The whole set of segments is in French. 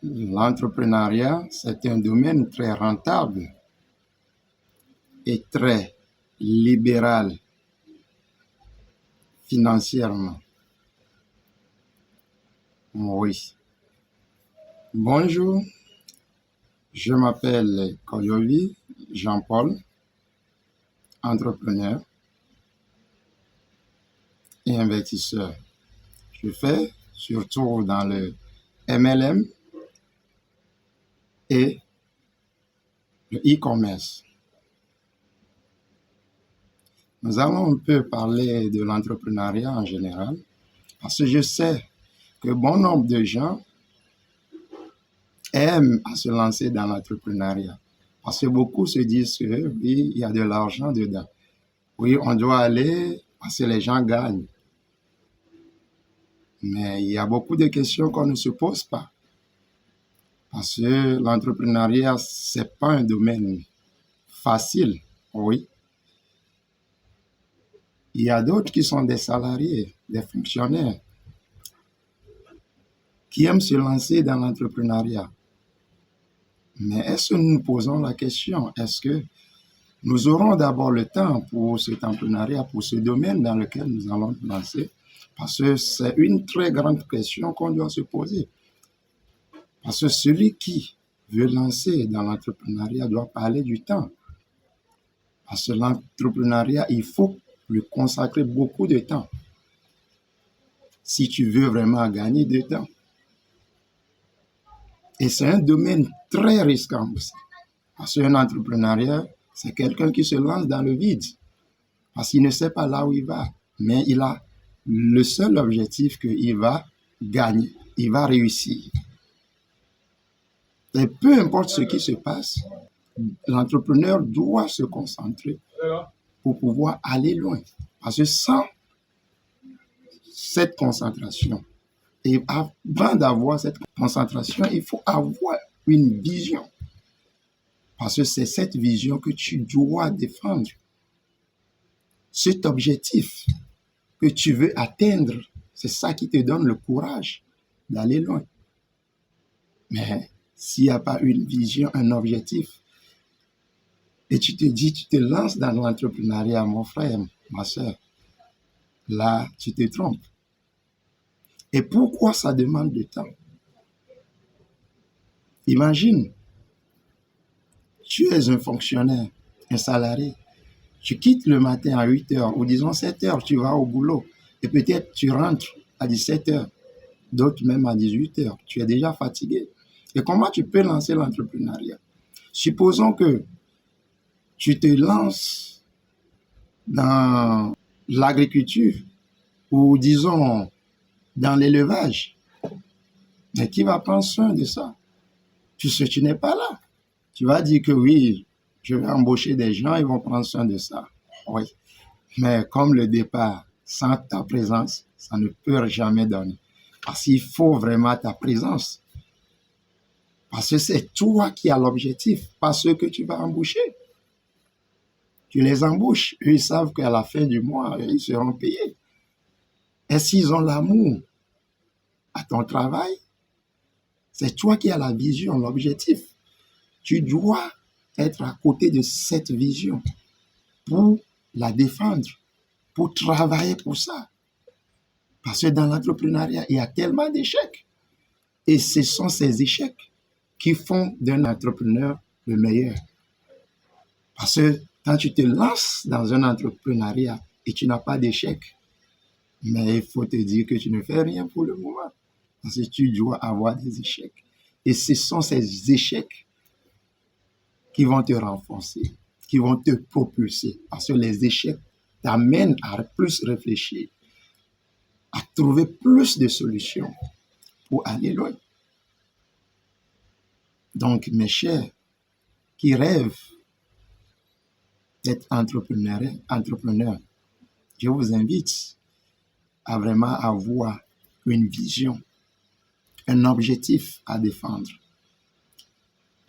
L'entrepreneuriat, c'est un domaine très rentable et très libéral financièrement. Oui. Bonjour, je m'appelle Koyovi Jean-Paul, entrepreneur et investisseur. Je fais surtout dans le MLM et le e-commerce. Nous allons un peu parler de l'entrepreneuriat en général parce que je sais que bon nombre de gens aiment à se lancer dans l'entrepreneuriat. Parce que beaucoup se disent que oui, il y a de l'argent dedans. Oui, on doit aller parce que les gens gagnent. Mais il y a beaucoup de questions qu'on ne se pose pas. Parce que l'entrepreneuriat, c'est pas un domaine facile, oui. Il y a d'autres qui sont des salariés, des fonctionnaires, qui aiment se lancer dans l'entrepreneuriat. Mais est-ce que nous nous posons la question, est-ce que nous aurons d'abord le temps pour cet entrepreneuriat, pour ce domaine dans lequel nous allons nous lancer? Parce que c'est une très grande question qu'on doit se poser. Parce que celui qui veut lancer dans l'entrepreneuriat doit parler du temps. Parce que l'entrepreneuriat, il faut lui consacrer beaucoup de temps. Si tu veux vraiment gagner de temps. Et c'est un domaine très risquant aussi. Parce qu'un entrepreneuriat, c'est quelqu'un qui se lance dans le vide. Parce qu'il ne sait pas là où il va. Mais il a le seul objectif qu'il va gagner. Il va réussir. Et peu importe ce qui se passe, l'entrepreneur doit se concentrer pour pouvoir aller loin. Parce que sans cette concentration, et avant d'avoir cette concentration, il faut avoir une vision. Parce que c'est cette vision que tu dois défendre. Cet objectif que tu veux atteindre, c'est ça qui te donne le courage d'aller loin. Mais s'il n'y a pas une vision, un objectif, et tu te dis, tu te lances dans l'entrepreneuriat, mon frère, ma soeur, là, tu te trompes. Et pourquoi ça demande du temps? Imagine, tu es un fonctionnaire, un salarié, tu quittes le matin à 8 heures, ou disons 7 heures, tu vas au boulot, et peut-être tu rentres à 17 heures, d'autres même à 18 heures, tu es déjà fatigué. Et comment tu peux lancer l'entrepreneuriat? Supposons que tu te lances dans l'agriculture, ou disons dans l'élevage. Mais qui va prendre soin de ça? Puisque tu n'es pas là. Tu vas dire que oui, je vais embaucher des gens, ils vont prendre soin de ça. Oui. Mais comme le départ, sans ta présence, ça ne peut jamais donner. Parce qu'il faut vraiment ta présence. Parce que c'est toi qui as l'objectif, pas ceux que tu vas embaucher. Tu les embauches, eux, ils savent qu'à la fin du mois, ils seront payés. Est-ce qu'ils ont l'amour à ton travail? C'est toi qui as la vision, l'objectif. Tu dois être à côté de cette vision pour la défendre, pour travailler pour ça. Parce que dans l'entrepreneuriat, il y a tellement d'échecs. Et ce sont ces échecs qui font d'un entrepreneur le meilleur. Parce que quand tu te lances dans un entrepreneuriat et tu n'as pas d'échecs, mais il faut te dire que tu ne fais rien pour le moment. Parce que tu dois avoir des échecs. Et ce sont ces échecs qui vont te renforcer, qui vont te propulser. Parce que les échecs t'amènent à plus réfléchir, à trouver plus de solutions pour aller loin. Donc, mes chers qui rêvent d'être entrepreneurs, je vous invite à vraiment avoir une vision, un objectif à défendre.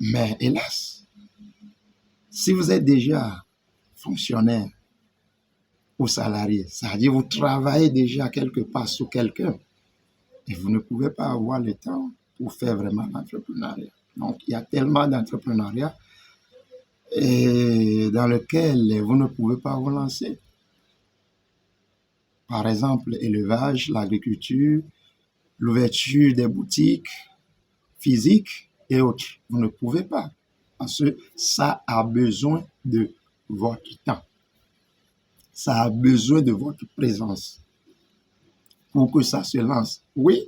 Mais hélas, si vous êtes déjà fonctionnaire ou salarié, c'est-à-dire vous travaillez déjà quelque part sous quelqu'un et vous ne pouvez pas avoir le temps pour faire vraiment l'entrepreneuriat. Donc, il y a tellement d'entrepreneuriat et dans lequel vous ne pouvez pas vous lancer. Par exemple, l'élevage, l'agriculture, l'ouverture des boutiques physiques et autres. Vous ne pouvez pas parce que ça a besoin de votre temps. Ça a besoin de votre présence pour que ça se lance. Oui,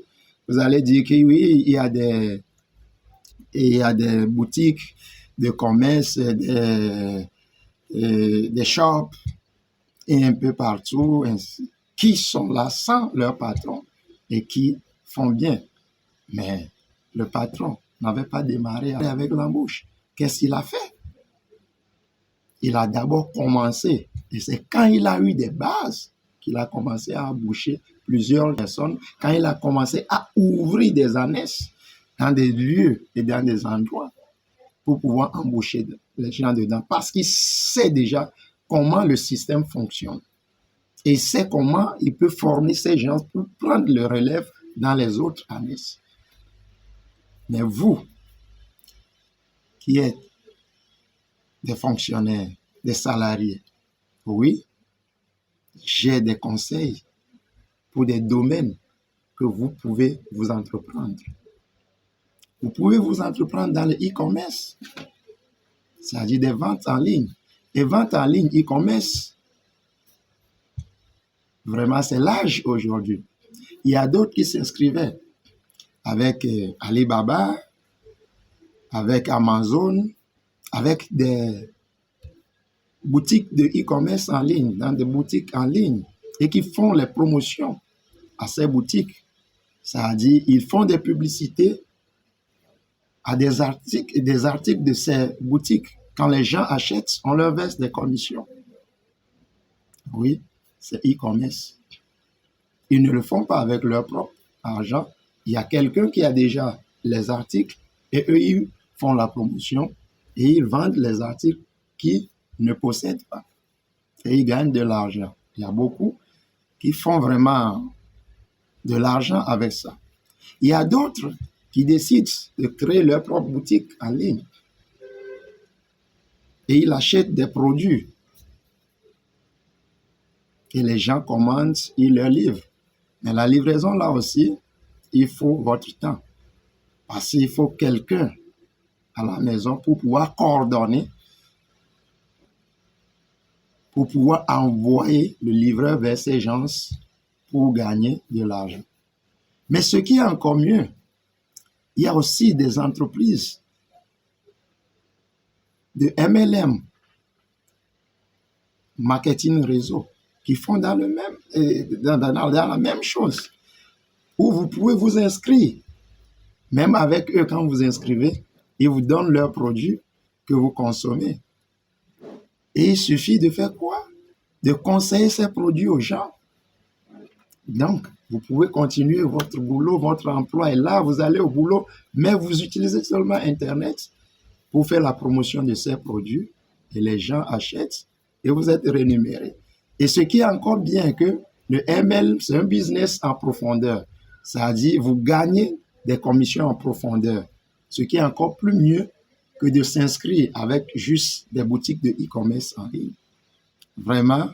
vous allez dire que oui, il y a des boutiques de commerce, des shops et un peu partout qui sont là sans leur patron et qui font bien. Mais le patron n'avait pas démarré avec l'embauche. Qu'est-ce qu'il a fait? Il a d'abord commencé, et c'est quand il a eu des bases qu'il a commencé à embaucher plusieurs personnes, quand il a commencé à ouvrir des annexes dans des lieux et dans des endroits pour pouvoir embaucher les gens dedans, parce qu'il sait déjà comment le système fonctionne et sait comment il peut former ces gens pour prendre le relève dans les autres annexes. Mais vous, qui êtes des fonctionnaires, des salariés, oui, j'ai des conseils pour des domaines que vous pouvez vous entreprendre. Vous pouvez vous entreprendre dans le e-commerce, c'est-à-dire des ventes en ligne. Et ventes en ligne, e-commerce, vraiment, c'est l'âge aujourd'hui. Il y a d'autres qui s'inscrivaient avec Alibaba, avec Amazon, avec des boutiques de e-commerce en ligne, dans des boutiques en ligne, et qui font les promotions à ces boutiques. C'est-à-dire, ils font des publicités à des articles de ces boutiques. Quand les gens achètent, on leur verse des commissions. Oui, c'est e-commerce. Ils ne le font pas avec leur propre argent. Il y a quelqu'un qui a déjà les articles et eux, ils font la promotion et ils vendent les articles qu'ils ne possèdent pas. Et ils gagnent de l'argent. Il y a beaucoup qui font vraiment de l'argent avec ça. Il y a d'autres qui décident de créer leur propre boutique en ligne. Et ils achètent des produits. Et les gens commandent, ils leur livrent. Mais la livraison, là aussi, il faut votre temps. Parce qu'il faut quelqu'un à la maison pour pouvoir coordonner, pour pouvoir envoyer le livreur vers ces gens pour gagner de l'argent. Mais ce qui est encore mieux, il y a aussi des entreprises de MLM, marketing réseau, qui font dans la même chose, où vous pouvez vous inscrire. Même avec eux, quand vous inscrivez, ils vous donnent leurs produits que vous consommez. Et il suffit de faire quoi? De conseiller ces produits aux gens. Donc, vous pouvez continuer votre boulot, votre emploi, et là, vous allez au boulot, mais vous utilisez seulement Internet pour faire la promotion de ces produits, et les gens achètent, et vous êtes rémunéré. Et ce qui est encore bien que le ML, c'est un business en profondeur. C'est-à-dire, vous gagnez des commissions en profondeur, ce qui est encore plus mieux que de s'inscrire avec juste des boutiques de e-commerce en ligne. Vraiment,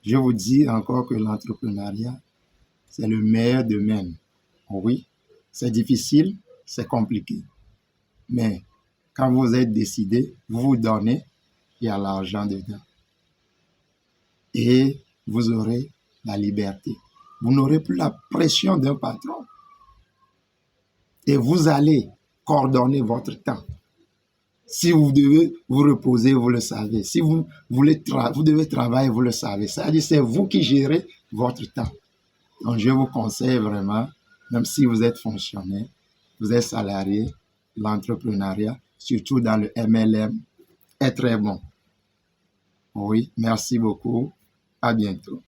je vous dis encore que l'entrepreneuriat, c'est le meilleur domaine. Oui, c'est difficile, c'est compliqué. Mais quand vous êtes décidé, vous vous donnez, il y a l'argent dedans. Et vous aurez la liberté. Vous n'aurez plus la pression d'un patron. Et vous allez coordonner votre temps. Si vous devez vous reposer, vous le savez. Si vous devez travailler, vous le savez. C'est-à-dire, c'est vous qui gérez votre temps. Donc, je vous conseille vraiment, même si vous êtes fonctionnaire, vous êtes salarié, l'entrepreneuriat, surtout dans le MLM, est très bon. Oui, merci beaucoup. À bientôt.